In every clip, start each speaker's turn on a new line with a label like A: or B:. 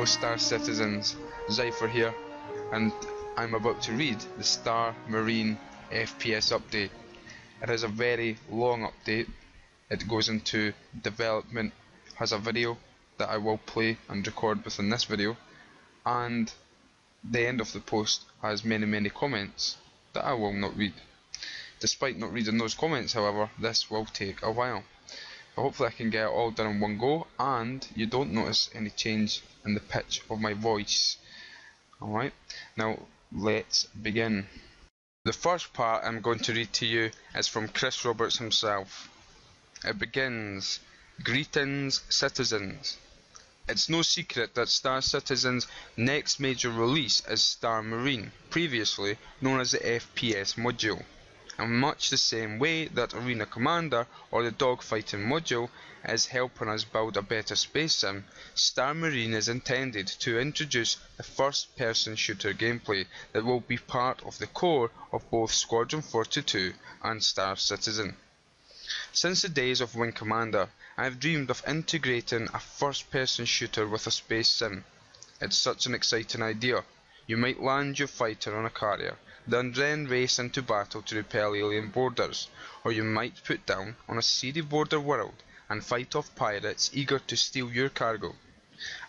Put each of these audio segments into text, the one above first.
A: Star Citizens, Zypher here, and I'm about to read the Star Marine FPS update. It is a very long update. It goes into development, has a video that I will play and record within this video, and the end of the post has many comments that I will not read. Despite not reading those comments, however, this will take a while. But hopefully I can get it all done in one go and you don't notice any change in the pitch of my voice. Alright, now let's begin. The first part I'm going to read to you is from Chris Roberts himself. It begins, "Greetings, citizens. It's no secret that Star Citizen's next major release is Star Marine, previously known as the FPS module. In much the same way that Arena Commander or the dogfighting module is helping us build a better space sim, Star Marine is intended to introduce the first-person shooter gameplay that will be part of the core of both Squadron 42 and Star Citizen. Since the days of Wing Commander, I have dreamed of integrating a first-person shooter with a space sim. It's such an exciting idea. You might land your fighter on a carrier, then race into battle to repel alien boarders, or you might put down on a seedy border world and fight off pirates eager to steal your cargo.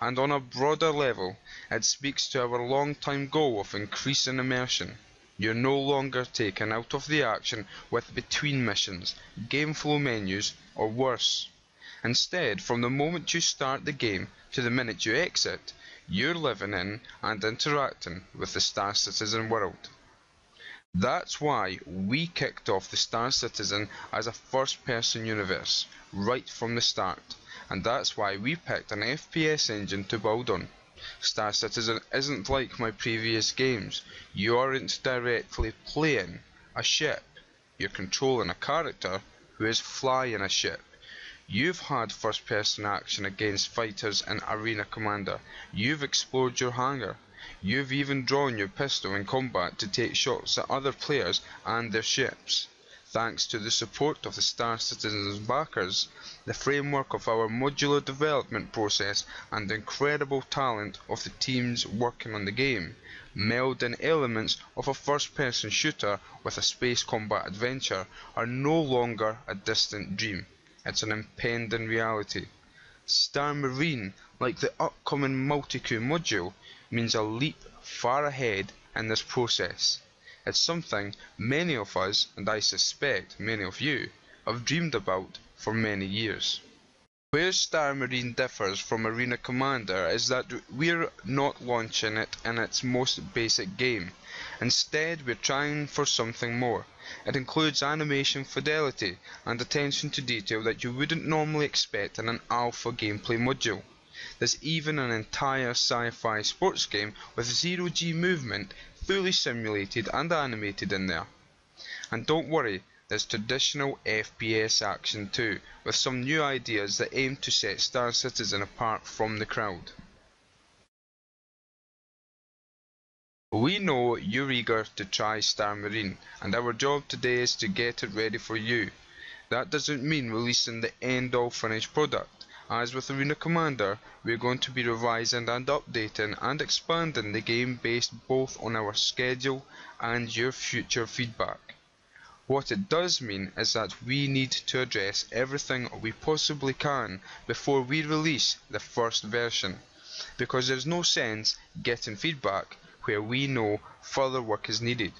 A: And on a broader level, it speaks to our long-time goal of increasing immersion. You're no longer taken out of the action with between missions, game flow menus, or worse. Instead, from the moment you start the game to the minute you exit, you're living in and interacting with the Star Citizen world. That's why we kicked off the Star Citizen as a first-person universe, right from the start, and that's why we picked an FPS engine to build on. Star Citizen isn't like my previous games. You aren't directly playing a ship, you're controlling a character who is flying a ship. You've had first-person action against fighters in Arena Commander. You've explored your hangar. You've even drawn your pistol in combat to take shots at other players and their ships. Thanks to the support of the Star Citizen's backers, the framework of our modular development process, and the incredible talent of the teams working on the game, melding elements of a first-person shooter with a space combat adventure are no longer a distant dream. It's an impending reality. Star Marine, like the upcoming multi-crew module, means a leap far ahead in this process. It's something many of us, and I suspect many of you, have dreamed about for many years. Where Star Marine differs from Arena Commander is that we're not launching it in its most basic game. Instead, we're trying for something more. It includes animation fidelity and attention to detail that you wouldn't normally expect in an alpha gameplay module. There's even an entire sci-fi sports game with zero-G movement, fully simulated and animated in there. And don't worry, there's traditional FPS action too, with some new ideas that aim to set Star Citizen apart from the crowd. We know you're eager to try Star Marine, and our job today is to get it ready for you. That doesn't mean releasing the end-all finished product. As with Arena Commander, we're going to be revising and updating and expanding the game based both on our schedule and your future feedback. What it does mean is that we need to address everything we possibly can before we release the first version, because there's no sense getting feedback where we know further work is needed.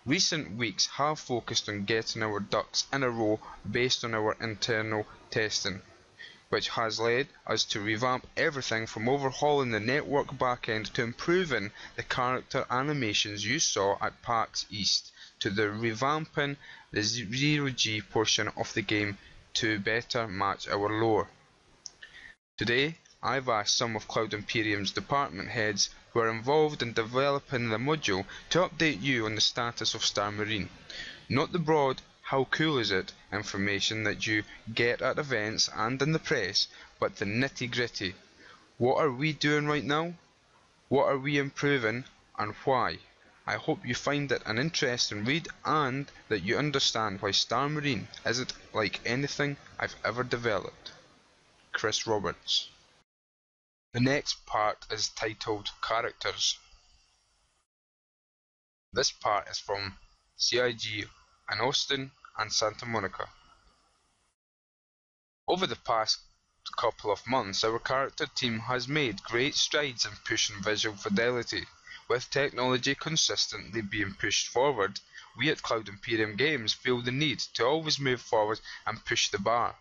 A: Recent weeks have focused on getting our ducks in a row based on our internal testing, which has led us to revamp everything from overhauling the network backend to improving the character animations you saw at PAX East, to the revamping the zero-G portion of the game to better match our lore. Today, I've asked some of Cloud Imperium's department heads who are involved in developing the module to update you on the status of Star Marine. Not the broad "how cool is it" information that you get at events and in the press, but the nitty-gritty. What are we doing right now? What are we improving, and why? I hope you find it an interesting read and that you understand why Star Marine isn't like anything I've ever developed. Chris Roberts. The next part is titled Characters. This part is from CIG in Austin and Santa Monica. Over the past couple of months, our character team has made great strides in pushing visual fidelity. With technology consistently being pushed forward, we at Cloud Imperium Games feel the need to always move forward and push the bar.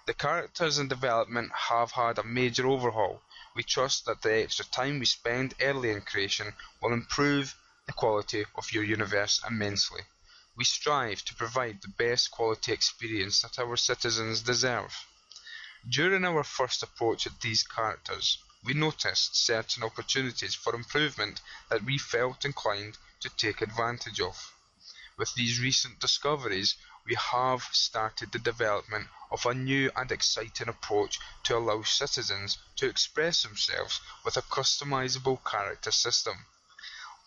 A: The characters in development have had a major overhaul. We trust that the extra time we spend early in creation will improve the quality of your universe immensely. We strive to provide the best quality experience that our citizens deserve. During our first approach at these characters, we noticed certain opportunities for improvement that we felt inclined to take advantage of. With these recent discoveries, we have started the development of a new and exciting approach to allow citizens to express themselves with a customizable character system.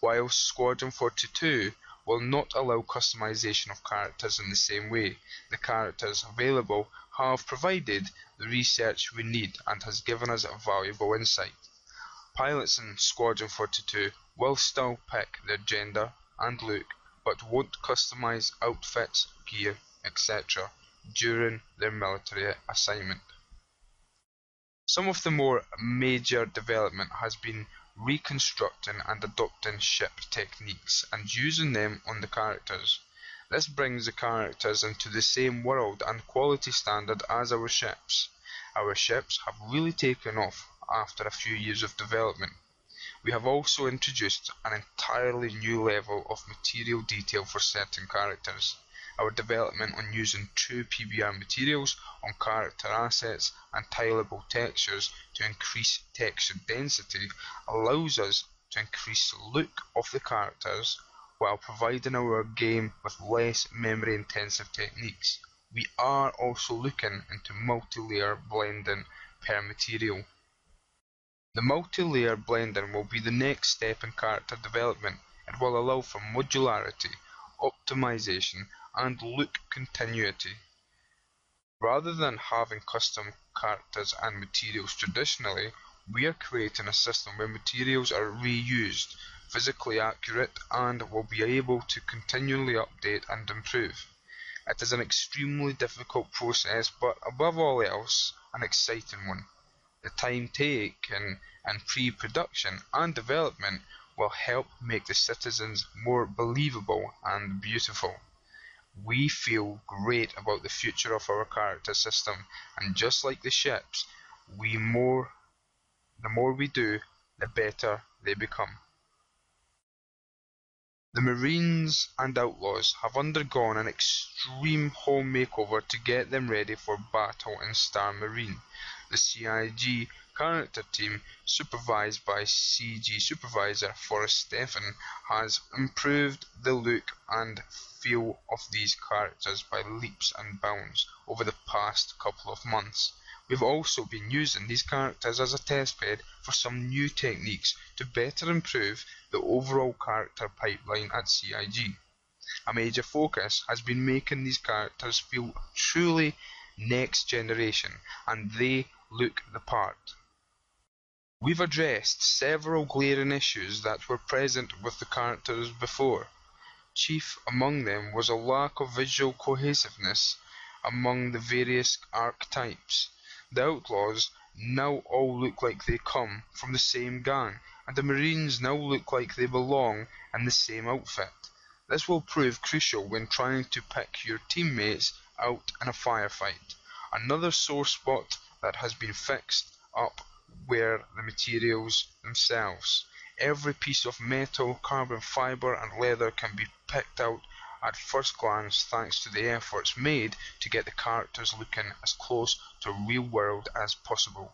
A: While Squadron 42 will not allow customization of characters in the same way, the characters available have provided the research we need and has given us a valuable insight. Pilots in Squadron 42 will still pick their gender and look, but won't customize outfits, gear, etc. during their military assignment. Some of the more major development has been reconstructing and adopting ship techniques and using them on the characters. This brings the characters into the same world and quality standard as our ships. Our ships have really taken off after a few years of development. We have also introduced an entirely new level of material detail for certain characters. Our development on using true PBR materials on character assets and tileable textures to increase texture density allows us to increase the look of the characters while providing our game with less memory intensive techniques. We are also looking into multi-layer blending per material. The multi-layer blending will be the next step in character development. It will allow for modularity, optimization, and look continuity. Rather than having custom characters and materials traditionally, we are creating a system where materials are reused, physically accurate, and will be able to continually update and improve. It is an extremely difficult process, but above all else, an exciting one. The time taken in pre-production and development will help make the citizens more believable and beautiful. We feel great about the future of our character system, and just like the ships, the more we do, the better they become. The Marines and Outlaws have undergone an extreme home makeover to get them ready for battle in Star Marine. The CIG character team, supervised by CG supervisor Forrest Stephen, has improved the look and feel of these characters by leaps and bounds over the past couple of months. We've also been using these characters as a testbed for some new techniques to better improve the overall character pipeline at CIG. A major focus has been making these characters feel truly next generation, and they look the part. We've addressed several glaring issues that were present with the characters before. Chief among them was a lack of visual cohesiveness among the various archetypes. The Outlaws now all look like they come from the same gang, and the Marines now look like they belong in the same outfit. This will prove crucial when trying to pick your teammates out in a firefight. Another sore spot that has been fixed up were the materials themselves. Every piece of metal, carbon fibre and leather can be picked out at first glance thanks to the efforts made to get the characters looking as close to real world as possible.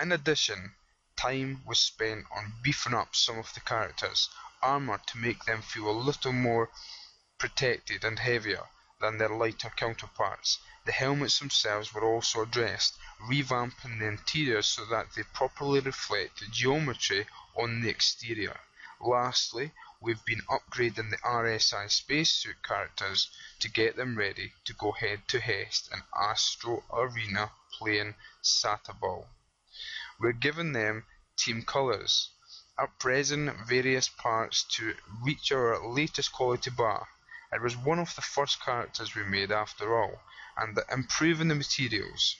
A: In addition, time was spent on beefing up some of the characters' armour to make them feel a little more protected and heavier than their lighter counterparts. The helmets themselves were also addressed, revamping the interior so that they properly reflect the geometry on the exterior. Lastly, we've been upgrading the RSI spacesuit characters to get them ready to go head to head in Astro Arena playing Sataball. We're giving them team colours. At present, various parts to reach our latest quality bar. It was one of the first characters we made after all, and improving the materials.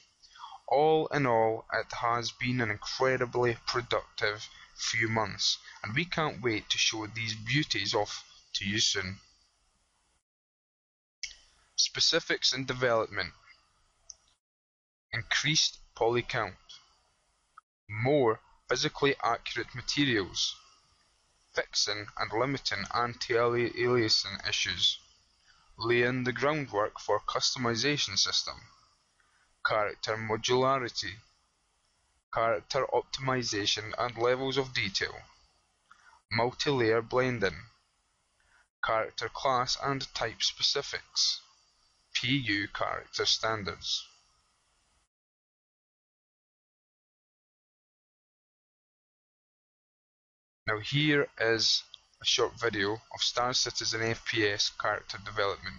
A: All in all, it has been an incredibly productive few months, and we can't wait to show these beauties off to you soon. Specifics in development: increased poly count, more physically accurate materials, fixing and limiting anti-aliasing issues, laying the groundwork for customization system, character modularity, character optimization and levels of detail, multi-layer blending, character class and type specifics, PU character standards. Now here is a short video of Star Citizen FPS character development.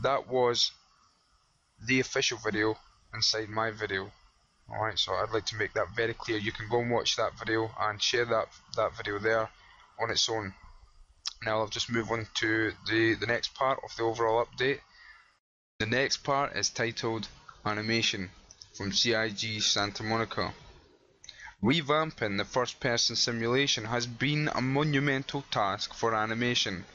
A: That was the official video inside my video. Alright, so I'd like to make that very clear. You can go and watch that video and share that video there on its own. Now I'll just move on to the next part of the overall update. The next part is titled Animation from CIG Santa Monica. Revamping the first-person simulation has been a monumental task for animation.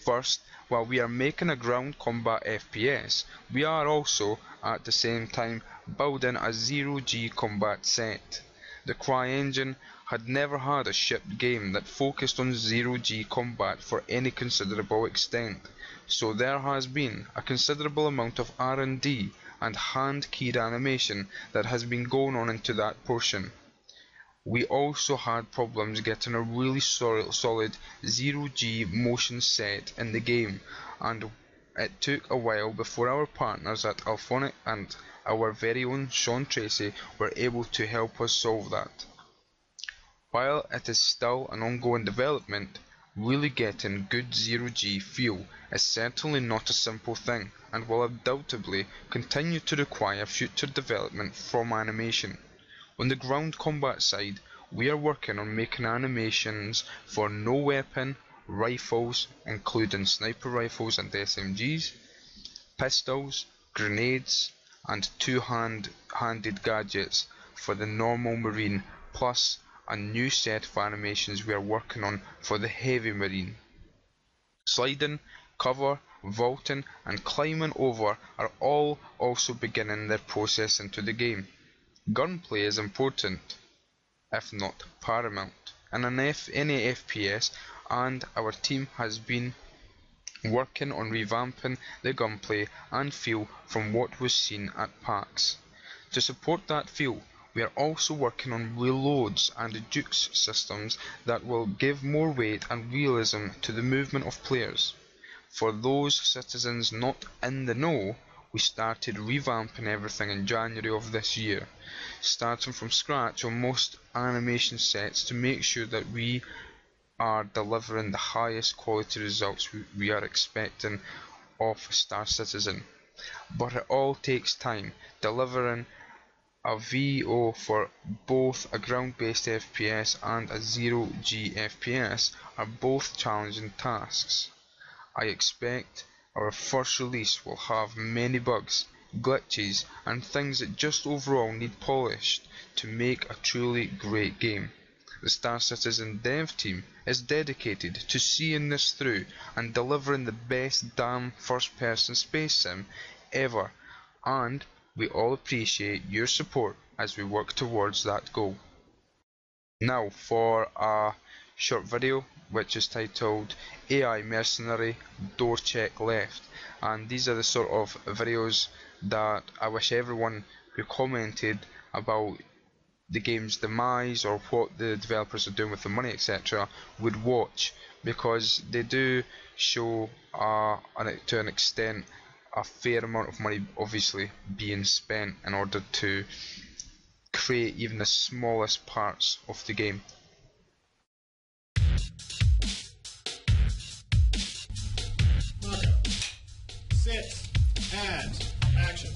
A: First, while we are making a ground combat FPS, we are also, at the same time, building a zero-G combat set. The CryEngine had never had a shipped game that focused on zero-G combat for any considerable extent, so there has been a considerable amount of R&D and hand-keyed animation that has been going on into that portion. We also had problems getting a really solid zero-G motion set in the game, and it took a while before our partners at Alphonic and our very own Sean Tracy were able to help us solve that. While it is still an ongoing development, Really getting good zero-G feel is certainly not a simple thing, and will undoubtedly continue to require future development from animation. On the ground combat side, we are working on making animations for no weapon, rifles, including sniper rifles and SMGs, pistols, grenades, and two-handed gadgets for the normal Marine, plus a new set of animations we are working on for the Heavy Marine. Sliding, cover, vaulting, and climbing over are all also beginning their process into the game. Gunplay is important, if not paramount, in any FPS, and our team has been working on revamping the gunplay and feel from what was seen at PAX. To support that feel, we are also working on reloads and dukes systems that will give more weight and realism to the movement of players. For those citizens not in the know, we started revamping everything in January of this year, starting from scratch on most animation sets to make sure that we are delivering the highest quality results we are expecting of Star Citizen. But it all takes time. Delivering a VO for both a ground-based FPS and a zero-G FPS are both challenging tasks. I expect our first release will have many bugs, glitches, and things that just overall need polished to make a truly great game. The Star Citizen dev team is dedicated to seeing this through and delivering the best damn first-person space sim ever, and we all appreciate your support as we work towards that goal. Now for a short video which is titled AI Mercenary Door Check Left, and these are the sort of videos that I wish everyone who commented about the game's demise or what the developers are doing with the money, etc., would watch, because they do show to an extent a fair amount of money obviously being spent in order to create even the smallest parts of the game.
B: Sit and action.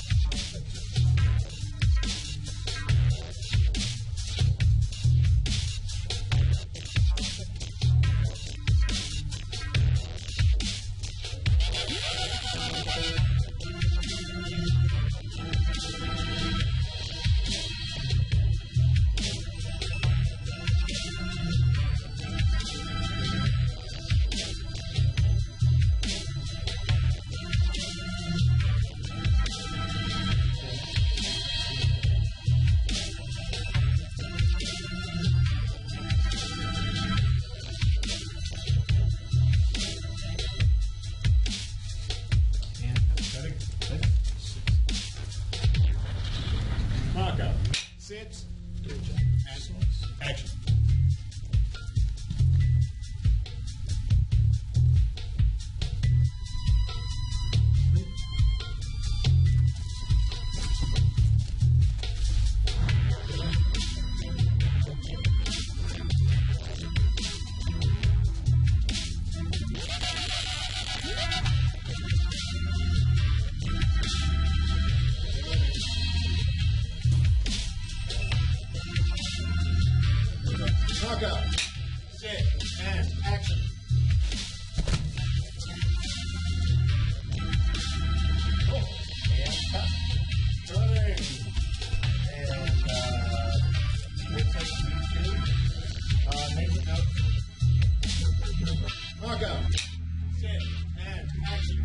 B: Marker. Sit and action. Marker. Sit and action. Oh, and cut. Running. And we'll take you to make it up. Marker. Sit and action.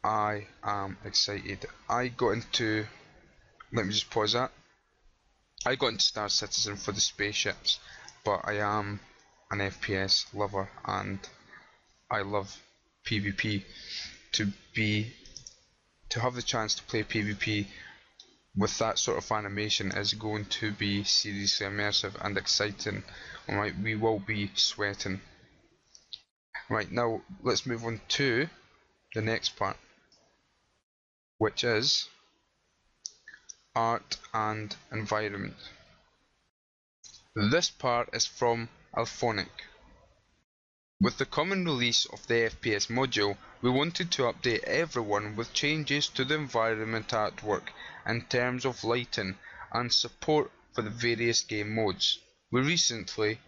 A: I am excited. Let me just pause that. I got into Star Citizen for the spaceships, but I am an FPS lover and I love PvP. To be to have the chance to play PvP with that sort of animation is going to be seriously immersive and exciting. Alright, we will be sweating. Right, now let's move on to the next part, which is art and environment. This part is from Alphonic. With the common release of the FPS module, we wanted to update everyone with changes to the environment artwork in terms of lighting and support for the various game modes. We recently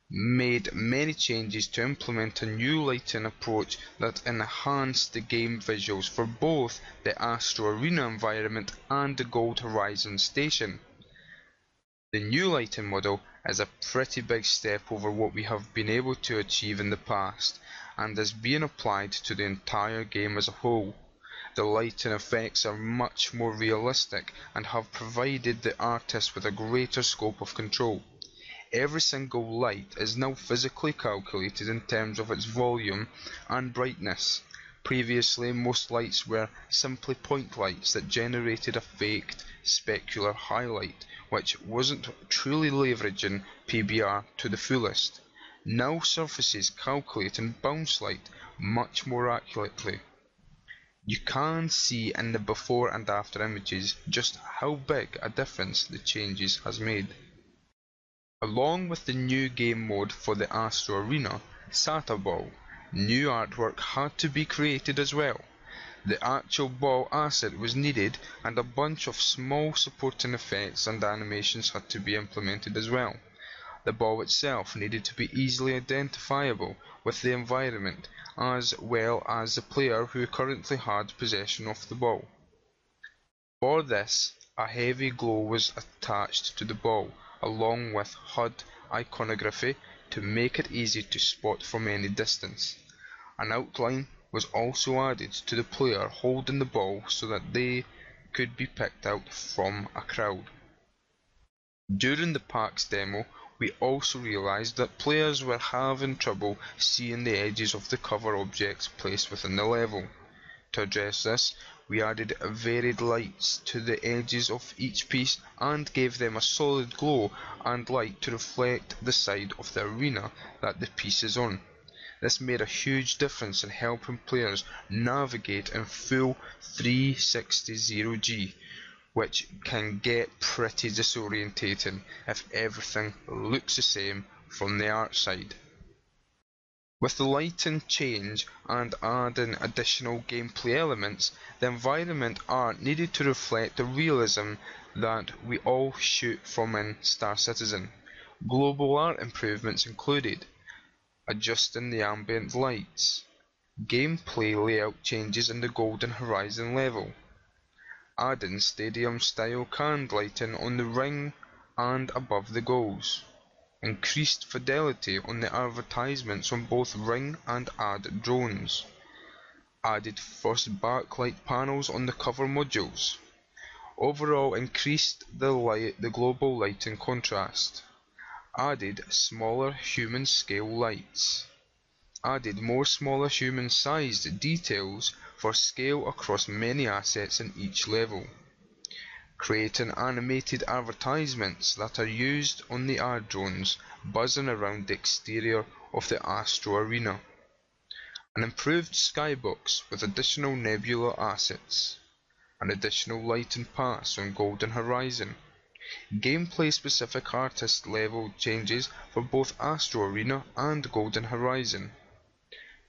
A: made many changes to implement a new lighting approach that enhanced the game visuals for both the Astro Arena environment and the Gold Horizon station. The new lighting model is a pretty big step over what we have been able to achieve in the past, and is being applied to the entire game as a whole. The lighting effects are much more realistic and have provided the artist with a greater scope of control. Every single light is now physically calculated in terms of its volume and brightness. Previously, most lights were simply point lights that generated a faked specular highlight, which wasn't truly leveraging PBR to the fullest. Now surfaces calculate and bounce light much more accurately. You can see in the before and after images just how big a difference the changes has made. Along with the new game mode for the Astro Arena, SATA Ball, new artwork had to be created as well. The actual ball asset was needed, and a bunch of small supporting effects and animations had to be implemented as well. The ball itself needed to be easily identifiable with the environment, as well as the player who currently had possession of the ball. For this, a heavy glow was attached to the ball, along with HUD iconography to make it easy to spot from any distance. An outline was also added to the player holding the ball so that they could be picked out from a crowd. During the PAX demo, we also realised that players were having trouble seeing the edges of the cover objects placed within the level. To address this, we added varied lights to the edges of each piece and gave them a solid glow and light to reflect the side of the arena that the piece is on. This made a huge difference in helping players navigate in full 360 0G, which can get pretty disorientating if everything looks the same from the art side. With the lighting change and adding additional gameplay elements, the environment art needed to reflect the realism that we all shoot from in Star Citizen. Global art improvements included adjusting the ambient lights, gameplay layout changes in the Golden Horizon level, adding stadium-style canned lighting on the ring and above the goals, increased fidelity on the advertisements on both ring and ad drones, added first backlight panels on the cover modules, overall increased the global lighting contrast, added smaller human scale lights, added more smaller human sized details for scale across many assets in each level, creating animated advertisements that are used on the ad drones buzzing around the exterior of the Astro Arena, an improved skybox with additional nebula assets, an additional lighting pass on Golden Horizon, gameplay specific artist level changes for both Astro Arena and Golden Horizon.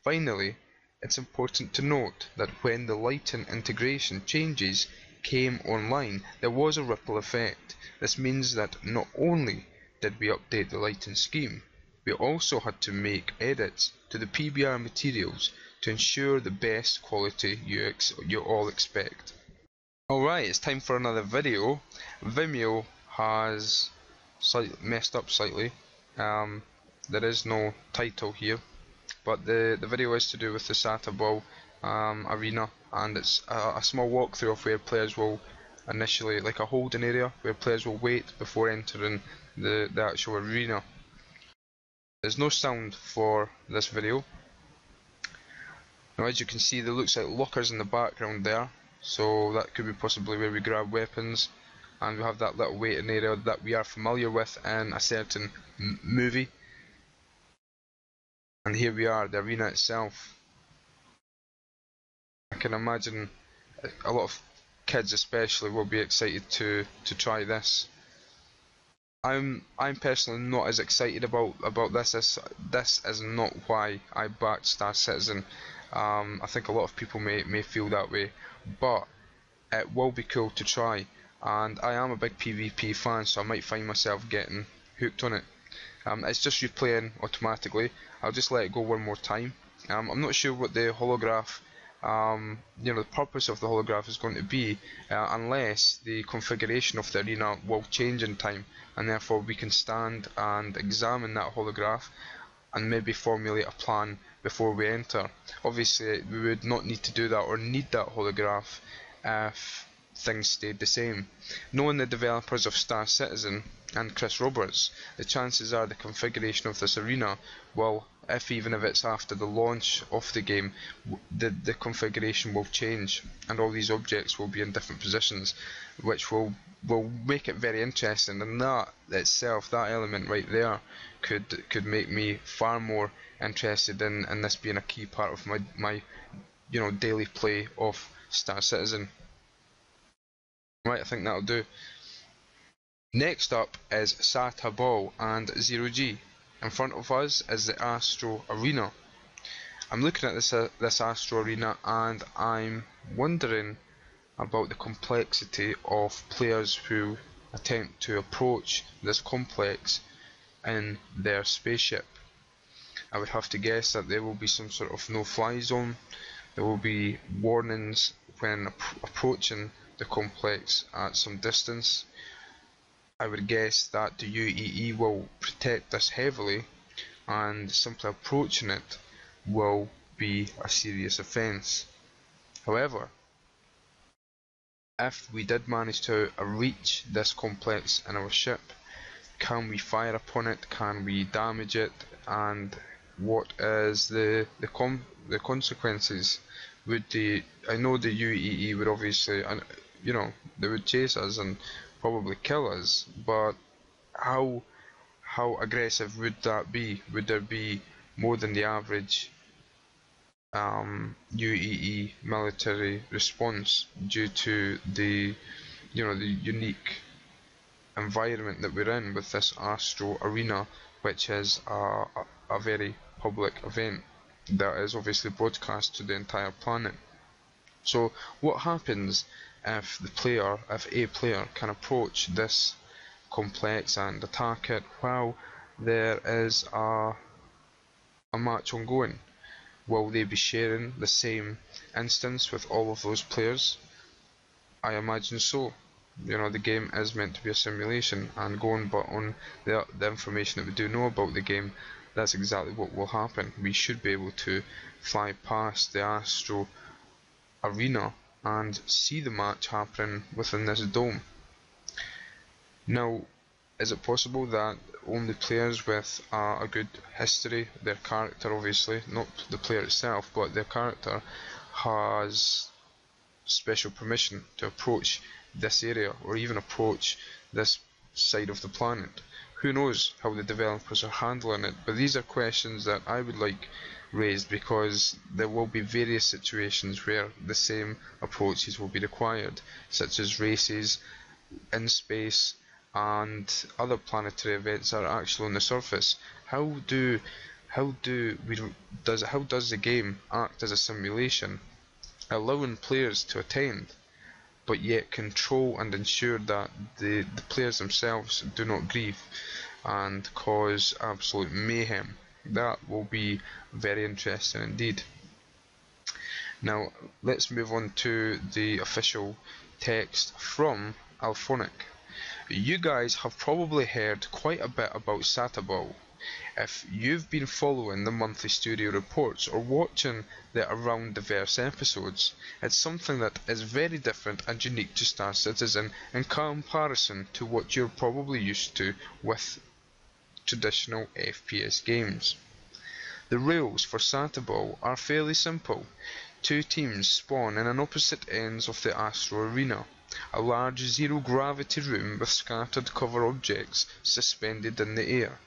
A: Finally, it's important to note that when the lighting integration changes came online, there was a ripple effect. This means that not only did we update the lighting scheme, we also had to make edits to the PBR materials to ensure the best quality you all expect. Alright, it's time for another video. Vimeo has messed up slightly. There is no title here, but the video is to do with the SATA Ball arena, and it's a small walkthrough of where players will initially, like a holding area, where players will wait before entering the actual arena. There's no sound for this video. Now, as you can see, there looks like lockers in the background there. so that could be possibly where we grab weapons, and we have that little waiting area that we are familiar with in a certain movie. And here we are, the arena itself. I can imagine a lot of kids especially will be excited to try this. I'm personally not as excited about this. This is not why I backed Star Citizen. I think a lot of people may feel that way, but it will be cool to try, and I am a big PvP fan, so I might find myself getting hooked on it. It's just replaying automatically. I'll just let it go one more time. I'm not sure what the holograph, the purpose of the holograph is going to be, unless the configuration of the arena will change in time, and therefore we can stand and examine that holograph and maybe formulate a plan before we enter. Obviously, we would not need to do that or need that holograph if things stayed the same. Knowing the developers of Star Citizen and Chris Roberts, the chances are the configuration of this arena will, even if it's after the launch of the game, the configuration will change, and all these objects will be in different positions, which will make it very interesting. And that itself, that element right there, could make me far more interested in this being a key part of my daily play of Star Citizen. Right, I think that'll do. Next up is SATA Ball and Zero G. In front of us is the Astro Arena. I'm looking at this Astro Arena and I'm wondering about the complexity of players who attempt to approach this complex in their spaceship. I would have to guess that there will be some sort of no-fly zone. There will be warnings when approaching the complex at some distance. I would guess that the UEE will protect this heavily, and simply approaching it will be a serious offence. However, if we did manage to reach this complex in our ship, can we fire upon it? Can we damage it? And what is the consequences? I know the UEE would obviously, they would chase us and probably kill us, but how aggressive would that be? Would there be more than the average UEE military response due to the unique environment that we're in with this Astro Arena, which is a very public event that is obviously broadcast to the entire planet? So what happens if a player can approach this complex and attack it while there is a match ongoing? Will they be sharing the same instance with all of those players? I imagine so. The game is meant to be a simulation, and going but on the information that we do know about the game, that's exactly what will happen. We should be able to fly past the Astro Arena and see the match happening within this dome. Now, is it possible that only players with a good history, their character obviously, not the player itself, but their character, has special permission to approach this area or even approach this side of the planet? Who knows how the developers are handling it, but these are questions that I would like raised, because there will be various situations where the same approaches will be required, such as races in space and other planetary events that are actually on the surface. How does the game act as a simulation, allowing players to attend, but yet control and ensure that the players themselves do not grieve and cause absolute mayhem? That will be very interesting indeed. Now let's move on to the official text from Alphonic. You guys have probably heard quite a bit about SATA Ball. If you've been following the monthly studio reports or watching the Around the Verse episodes, it's something that is very different and unique to Star Citizen in comparison to what you're probably used to with traditional FPS games. The rules for SATA Ball are fairly simple. Two teams spawn in an opposite ends of the Astro Arena, a large zero-gravity room with scattered cover objects suspended in the air.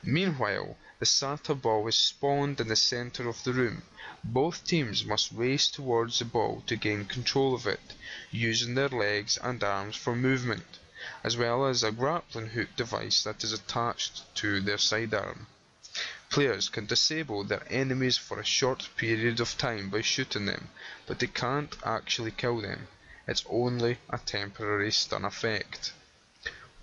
A: Meanwhile, the Sata ball is spawned in the center of the room. Both teams must race towards the ball to gain control of it, using their legs and arms for movement, as well as a grappling hook device that is attached to their sidearm. Players can disable their enemies for a short period of time by shooting them, but they can't actually kill them. It's only a temporary stun effect.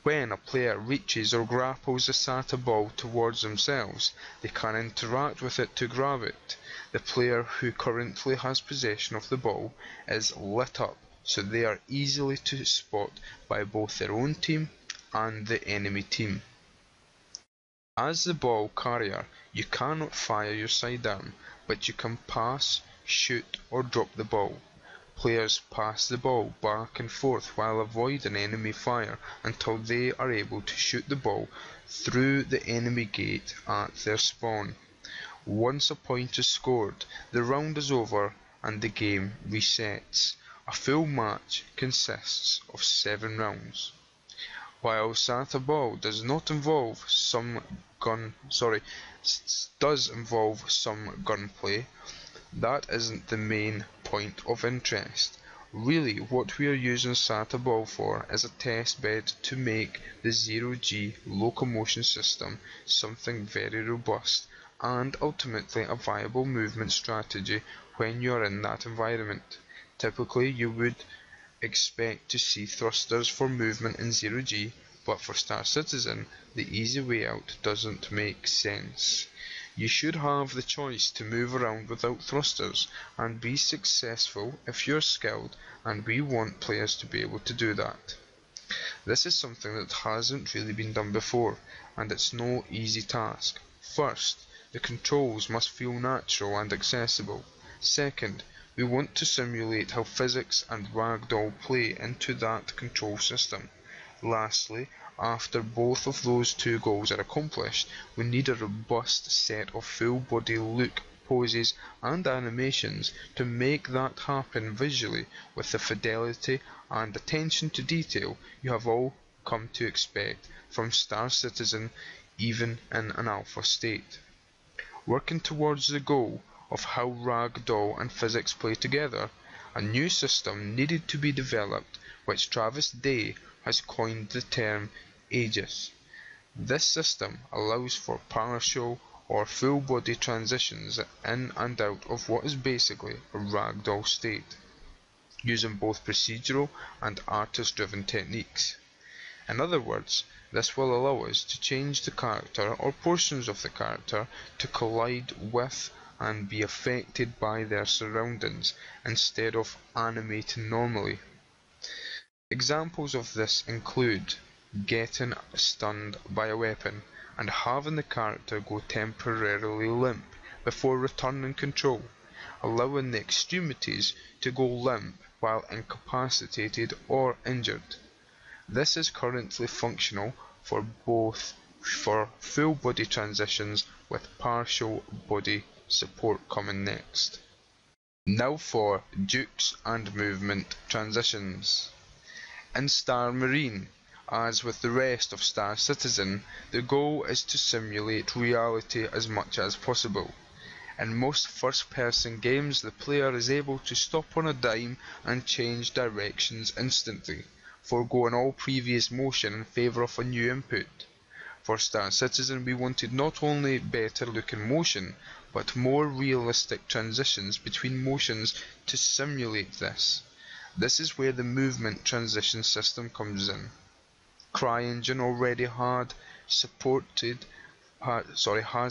A: When a player reaches or grapples the SATA ball towards themselves, they can interact with it to grab it. The player who currently has possession of the ball is lit up, so they are easily to spot by both their own team and the enemy team. As the ball carrier, you cannot fire your sidearm, but you can pass, shoot, or drop the ball. Players pass the ball back and forth while avoiding enemy fire until they are able to shoot the ball through the enemy gate at their spawn. Once a point is scored, the round is over and the game resets. A full match consists of 7 rounds. While SATA ball does involve some gunplay, that isn't the main point of interest. Really, what we are using SATA ball for is a test bed to make the 0G locomotion system something very robust and ultimately a viable movement strategy when you are in that environment. Typically, you would expect to see thrusters for movement in 0G, but for Star Citizen, the easy way out doesn't make sense. You should have the choice to move around without thrusters and be successful if you're skilled, and we want players to be able to do that. This is something that hasn't really been done before, and it's no easy task. First, the controls must feel natural and accessible. Second, we want to simulate how physics and ragdoll play into that control system. Lastly, after both of those two goals are accomplished, we need a robust set of full-body look, poses and animations to make that happen visually with the fidelity and attention to detail you have all come to expect from Star Citizen even in an alpha state. Working towards the goal of how ragdoll and physics play together, a new system needed to be developed, which Travis Day has coined the term Aegis. This system allows for partial or full body transitions in and out of what is basically a ragdoll state, using both procedural and artist-driven techniques. In other words, this will allow us to change the character or portions of the character to collide with and be affected by their surroundings instead of animating normally. Examples of this include getting stunned by a weapon and having the character go temporarily limp before returning control, allowing the extremities to go limp while incapacitated or injured. This is currently functional for full body transitions, with partial body support coming next. Now for jukes and movement transitions. In Star Marine, as with the rest of Star Citizen, the goal is to simulate reality as much as possible. In most first-person games, the player is able to stop on a dime and change directions instantly, foregoing all previous motion in favour of a new input. For Star Citizen, we wanted not only better looking motion, but more realistic transitions between motions to simulate this. This is where the movement transition system comes in. CryEngine already has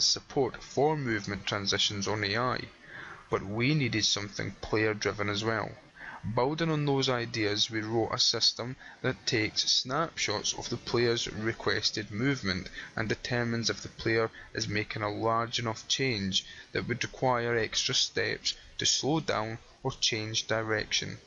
A: support for movement transitions on AI, but we needed something player driven as well. Building on those ideas, we wrote a system that takes snapshots of the player's requested movement and determines if the player is making a large enough change that would require extra steps to slow down or change direction.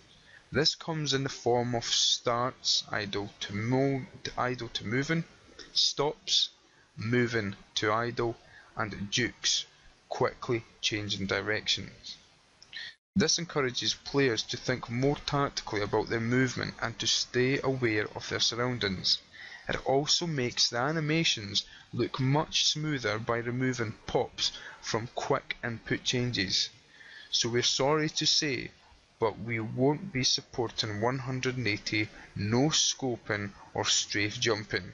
A: This comes in the form of starts, idle to moving, stops, moving to idle, and jukes, quickly changing directions. This encourages players to think more tactically about their movement and to stay aware of their surroundings. It also makes the animations look much smoother by removing pops from quick input changes. So we're sorry to say, but we won't be supporting 180, no scoping or strafe jumping.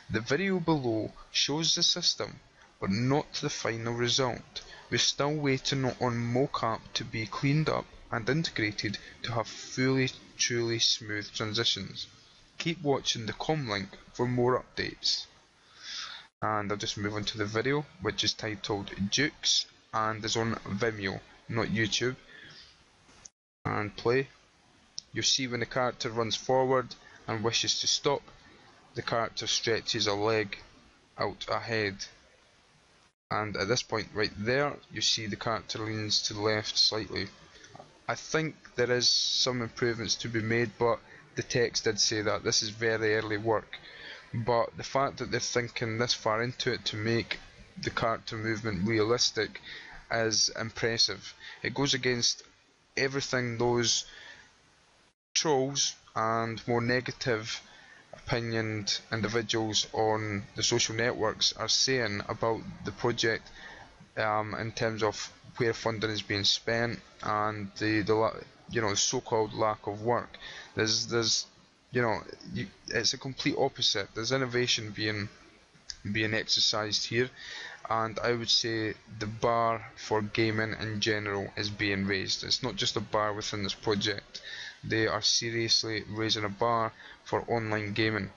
A: The video below shows the system, but not the final result. We're still waiting on mocap to be cleaned up and integrated to have truly smooth transitions. Keep watching the comlink for more updates. And I'll just move on to the video, which is titled Dukes and is on Vimeo, not YouTube. And play. You'll see when the character runs forward and wishes to stop, the character stretches a leg out ahead. And at this point right there, you see the character leans to the left slightly. I think there is some improvements to be made, but the text did say that this is very early work. But the fact that they're thinking this far into it to make the character movement realistic is impressive. It goes against everything those trolls and more negative opinioned individuals on the social networks are saying about the project, in terms of where funding is being spent and the so-called lack of work. It's a complete opposite. There's innovation being exercised here, and I would say the bar for gaming in general is being raised. It's not just a bar within this project. They are seriously raising a bar for online gaming.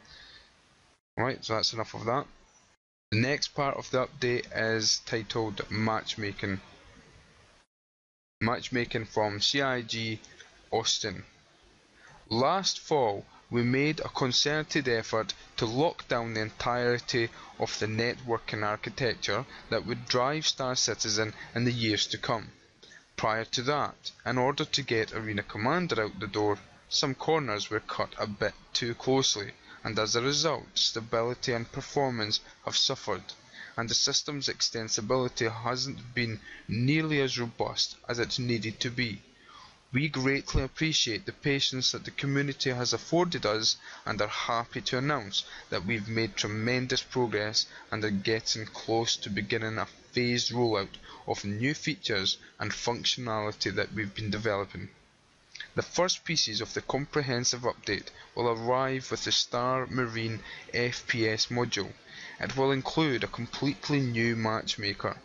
A: Right, so that's enough of that. The next part of the update is titled Matchmaking. Matchmaking from CIG Austin. Last fall, we made a concerted effort to lock down the entirety of the networking architecture that would drive Star Citizen in the years to come. Prior to that, in order to get Arena Commander out the door, some corners were cut a bit too closely, and as a result, stability and performance have suffered, and the system's extensibility hasn't been nearly as robust as it needed to be. We greatly appreciate the patience that the community has afforded us and are happy to announce that we've made tremendous progress and are getting close to beginning a phased rollout of new features and functionality that we've been developing. The first pieces of the comprehensive update will arrive with the Star Marine FPS module. It will include a completely new matchmaker,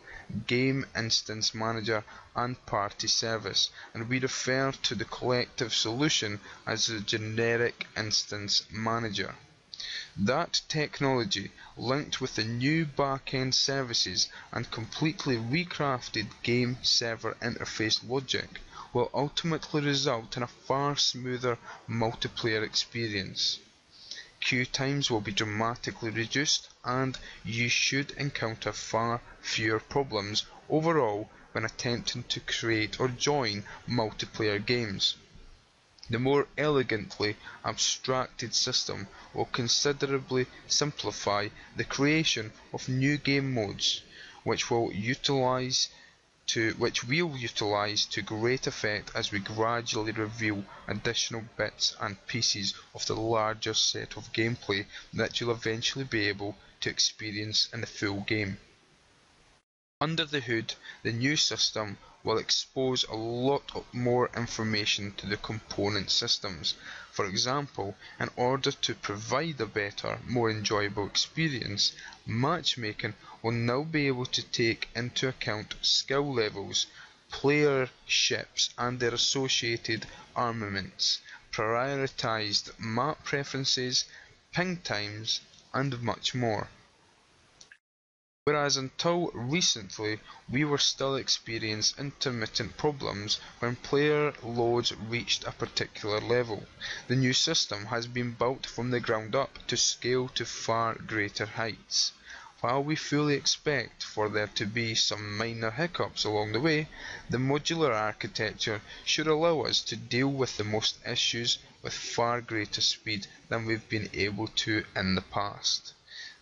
A: game instance manager and party service, and we refer to the collective solution as the generic instance manager. That technology, linked with the new back-end services and completely recrafted game server interface logic, will ultimately result in a far smoother multiplayer experience. Queue times will be dramatically reduced, and you should encounter far fewer problems overall when attempting to create or join multiplayer games. The more elegantly abstracted system will considerably simplify the creation of new game modes, which we'll utilise to great effect as we gradually reveal additional bits and pieces of the larger set of gameplay that you'll eventually be able to experience in the full game. Under the hood, the new system will expose a lot more information to the component systems. For example, in order to provide a better, more enjoyable experience, matchmaking will now be able to take into account skill levels, player ships and their associated armaments, prioritized map preferences, ping times, and much more. Whereas until recently we were still experiencing intermittent problems when player loads reached a particular level, the new system has been built from the ground up to scale to far greater heights. While we fully expect for there to be some minor hiccups along the way, the modular architecture should allow us to deal with the most issues with far greater speed than we've been able to in the past.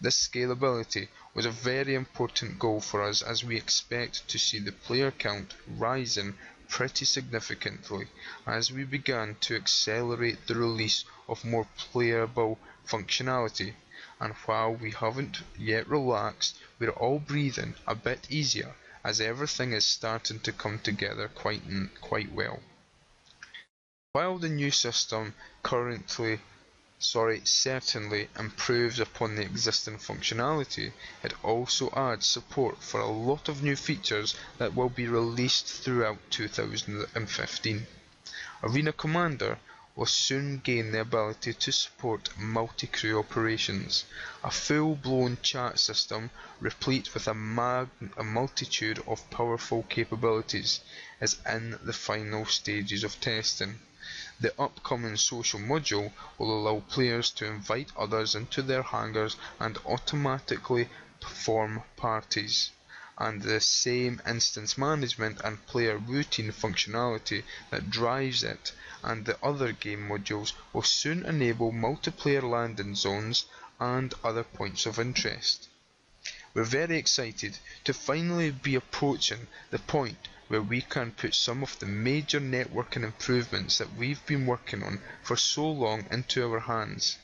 A: This scalability was a very important goal for us as we expect to see the player count rising pretty significantly as we began to accelerate the release of more playable functionality, and while we haven't yet relaxed, we're all breathing a bit easier as everything is starting to come together quite well. While the new system certainly improves upon the existing functionality, it also adds support for a lot of new features that will be released throughout 2015. Arena Commander will soon gain the ability to support multi-crew operations. A full-blown chat system, replete with a multitude of powerful capabilities, is in the final stages of testing. The upcoming social module will allow players to invite others into their hangars and automatically form parties, and the same instance management and player routine functionality that drives it and the other game modules will soon enable multiplayer landing zones and other points of interest. We're very excited to finally be approaching the point where we can put some of the major networking improvements that we've been working on for so long into our hands.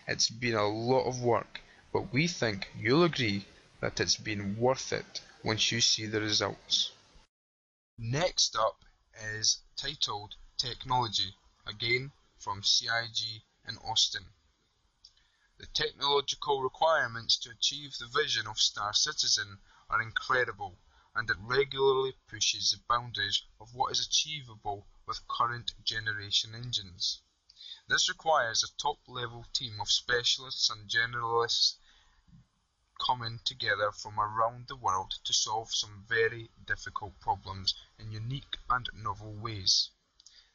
A: It's been a lot of work, but we think you'll agree that it's been worth it once you see the results. Next up is titled Technology, again from CIG in Austin. The technological requirements to achieve the vision of Star Citizen are incredible, and it regularly pushes the boundaries of what is achievable with current generation engines. This requires a top-level team of specialists and generalists coming together from around the world to solve some very difficult problems in unique and novel ways.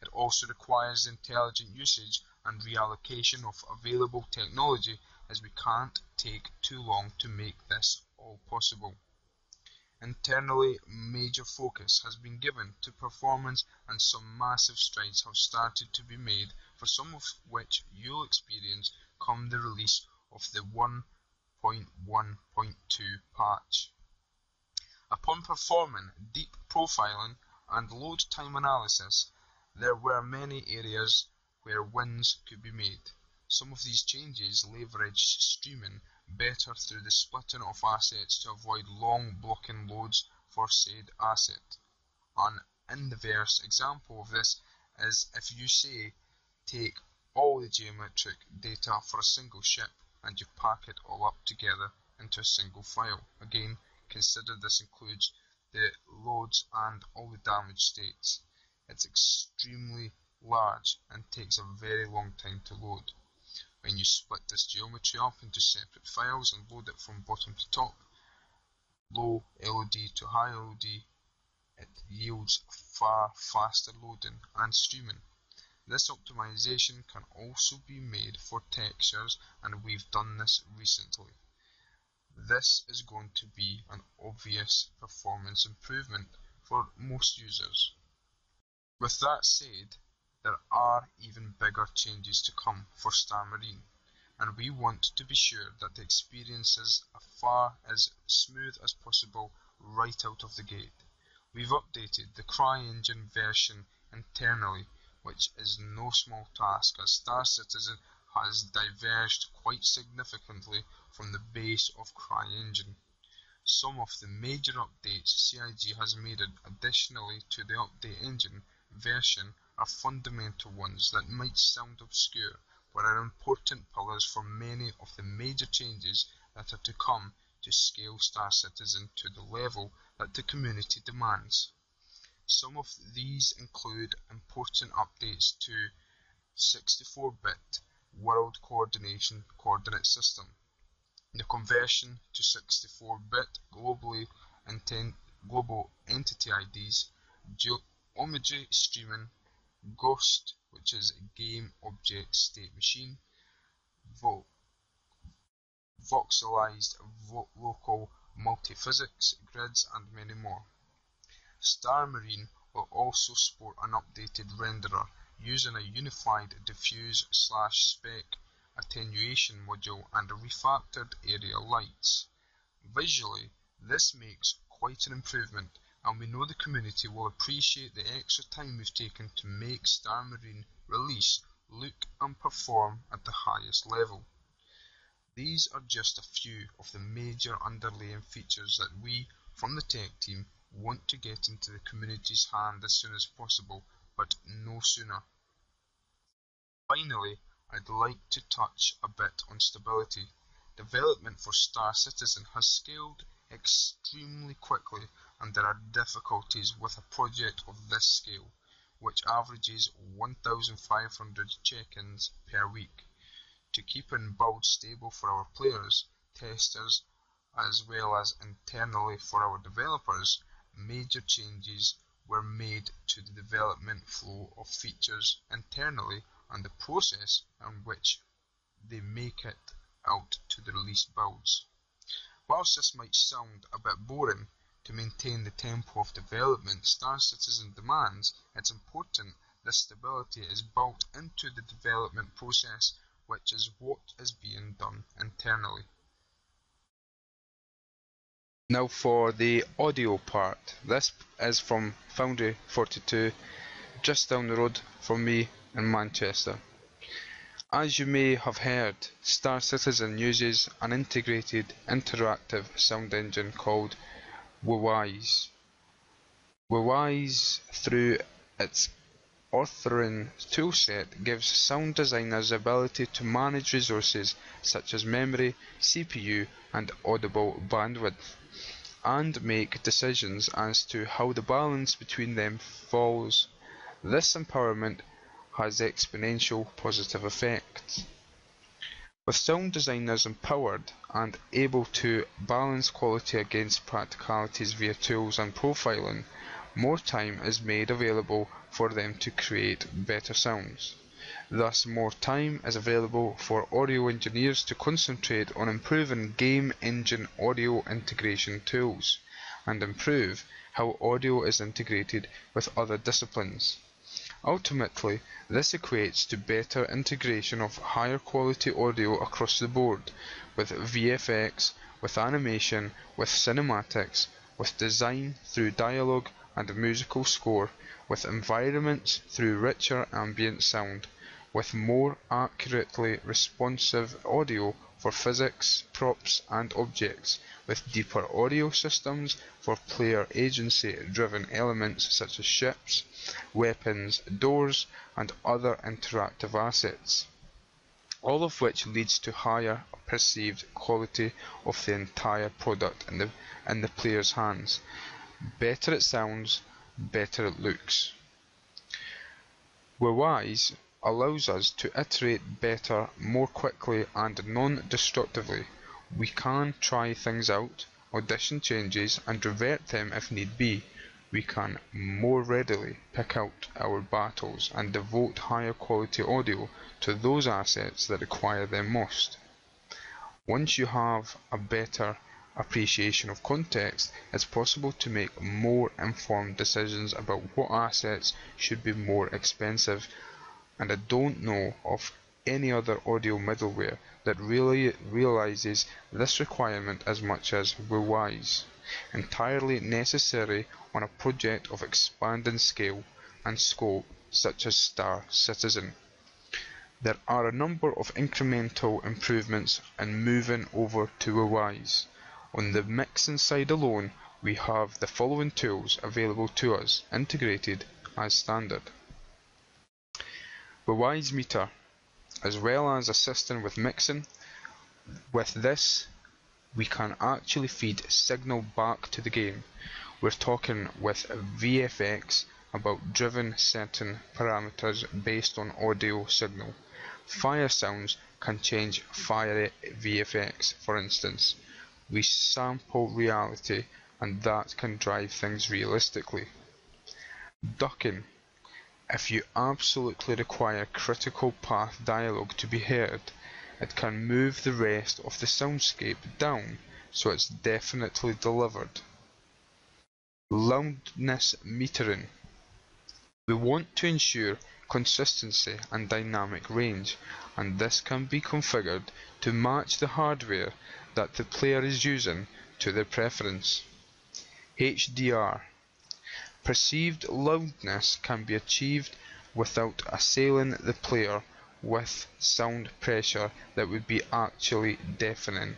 A: It also requires intelligent usage and reallocation of available technology, as we can't take too long to make this all possible. Internally, major focus has been given to performance, and some massive strides have started to be made, for some of which you'll experience come the release of the 1.1.2 patch. Upon performing deep profiling and load time analysis, there were many areas where wins could be made. Some of these changes leveraged streaming better through the splitting of assets to avoid long blocking loads for said asset. An inverse example of this is if you say take all the geometric data for a single ship and you pack it all up together into a single file. Again, consider this includes the loads and all the damage states. It's extremely large and takes a very long time to load. When you split this geometry up into separate files and load it from bottom to top, low LOD to high LOD, it yields far faster loading and streaming. This optimization can also be made for textures, and we've done this recently. This is going to be an obvious performance improvement for most users. With that said, there are even bigger changes to come for Star Marine, and we want to be sure that the experience is as smooth as possible right out of the gate. We've updated the CryEngine version internally, which is no small task, as Star Citizen has diverged quite significantly from the base of CryEngine. Some of the major updates CIG has made additionally to the update engine version are fundamental ones that might sound obscure, but are important pillars for many of the major changes that are to come to scale Star Citizen to the level that the community demands. Some of these include important updates to 64-bit World Coordinate System, the conversion to 64-bit global entity IDs, geometry streaming, Ghost, which is a game object state machine, voxelized local multiphysics grids, and many more. Star Marine will also support an updated renderer using a unified diffuse/spec attenuation module and refactored area lights. Visually, this makes quite an improvement, and we know the community will appreciate the extra time we've taken to make Star Marine release look and perform at the highest level. These are just a few of the major underlying features that we, from the tech team, want to get into the community's hand as soon as possible, but no sooner. Finally, I'd like to touch a bit on stability. Development for Star Citizen has scaled extremely quickly, and there are difficulties with a project of this scale, which averages 1,500 check-ins per week. To keep and build stable for our players, testers, as well as internally for our developers, major changes were made to the development flow of features internally and the process in which they make it out to the released builds. Whilst this might sound a bit boring, to maintain the tempo of development Star Citizen demands, it's important this stability is built into the development process, which is what is being done internally. Now for the audio part. This is from Foundry 42, just down the road from me in Manchester. As you may have heard, Star Citizen uses an integrated interactive sound engine called Wwise. Wwise, through its authoring toolset, gives sound designers the ability to manage resources such as memory, CPU and audible bandwidth, and make decisions as to how the balance between them falls. This empowerment has exponential positive effects. With sound designers empowered and able to balance quality against practicalities via tools and profiling, more time is made available for them to create better sounds. Thus, more time is available for audio engineers to concentrate on improving game engine audio integration tools, and improve how audio is integrated with other disciplines. Ultimately, this equates to better integration of higher quality audio across the board, with VFX, with animation, with cinematics, with design through dialogue and musical score, with environments through richer ambient sound, with more accurately responsive audio for physics, props and objects, with deeper audio systems for player agency-driven elements such as ships, weapons, doors and other interactive assets, all of which leads to higher perceived quality of the entire product in the player's hands. Better it sounds, better it looks. Wwise allows us to iterate better, more quickly and non-destructively. We can try things out, audition changes and revert them if need be. We can more readily pick out our battles and devote higher quality audio to those assets that require them most. Once you have a better appreciation of context, it's possible to make more informed decisions about what assets should be more expensive, and I don't know of any other audio middleware that really realizes this requirement as much as Wwise, entirely necessary on a project of expanding scale and scope such as Star Citizen. There are a number of incremental improvements in moving over to Wwise. On the mixing side alone, we have the following tools available to us, integrated as standard. Wwise Meter, as well as assisting with mixing. With this, we can actually feed signal back to the game. We're talking with VFX about driven certain parameters based on audio signal. Fire sounds can change fire VFX, for instance. We sample reality, and that can drive things realistically. Ducking. If you absolutely require critical path dialogue to be heard, it can move the rest of the soundscape down so it's definitely delivered. Loudness metering. We want to ensure consistency and dynamic range, and this can be configured to match the hardware that the player is using to their preference. HDR. Perceived loudness can be achieved without assailing the player with sound pressure that would be actually deafening.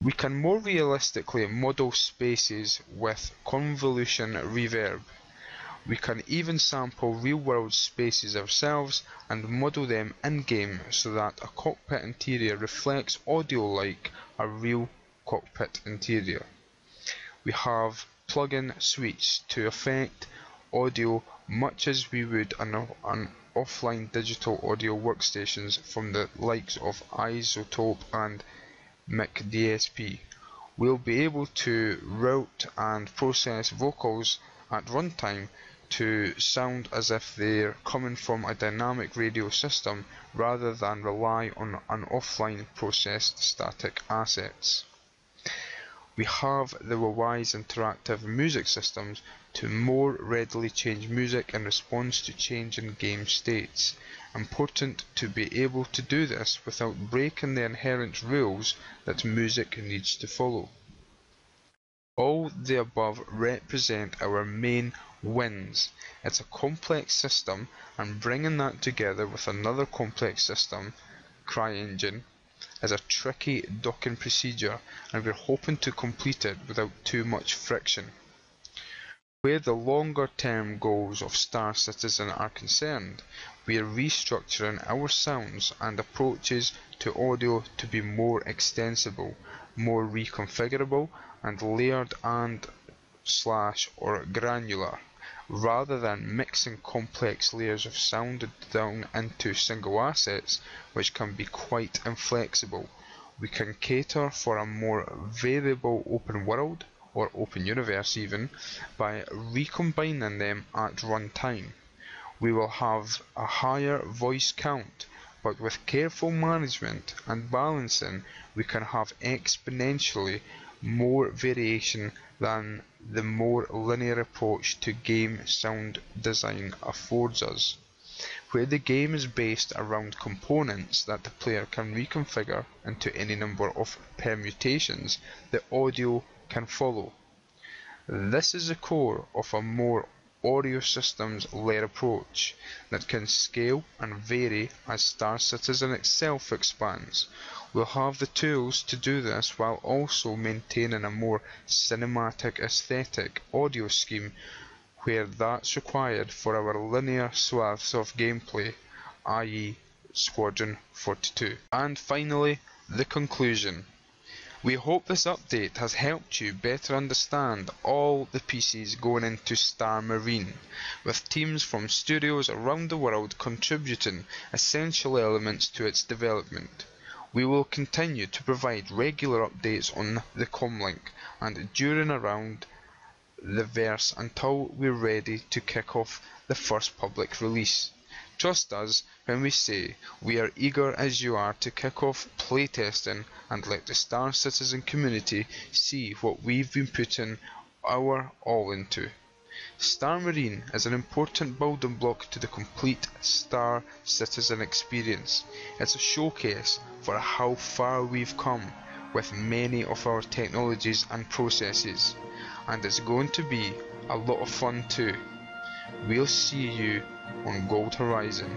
A: We can more realistically model spaces with convolution reverb. We can even sample real-world spaces ourselves and model them in-game so that a cockpit interior reflects audio like a real cockpit interior. We have plug-in suites to affect audio much as we would on offline digital audio workstations from the likes of Isotope and MicDSP. We'll be able to route and process vocals at runtime to sound as if they're coming from a dynamic radio system rather than rely on an offline processed static assets. We have the WWI's interactive music systems to more readily change music in response to change in game states. Important to be able to do this without breaking the inherent rules that music needs to follow. All the above represent our main wins. It's a complex system, and bringing that together with another complex system, CryEngine, is a tricky docking procedure, and we're hoping to complete it without too much friction. Where the longer term goals of Star Citizen are concerned, we are restructuring our sounds and approaches to audio to be more extensible, more reconfigurable, and layered and/or granular, rather than mixing complex layers of sound down into single assets, which can be quite inflexible. We can cater for a more variable open world, or open universe even, by recombining them at runtime. We will have a higher voice count, but with careful management and balancing, we can have exponentially more variation than the more linear approach to game sound design affords us. Where the game is based around components that the player can reconfigure into any number of permutations, the audio can follow. This is the core of a more audio systems layer approach that can scale and vary as Star Citizen itself expands. We'll have the tools to do this while also maintaining a more cinematic aesthetic audio scheme where that's required for our linear swaths of gameplay, i.e. Squadron 42. And finally, the conclusion. We hope this update has helped you better understand all the pieces going into Star Marine, with teams from studios around the world contributing essential elements to its development. We will continue to provide regular updates on the comlink and during around the verse until we're ready to kick off the first public release. Trust us when we say we are eager as you are to kick off playtesting and let the Star Citizen community see what we've been putting our all into. Star Marine is an important building block to the complete Star Citizen experience. It's a showcase for how far we've come with many of our technologies and processes, and it's going to be a lot of fun too. We'll see you on Gold Horizon.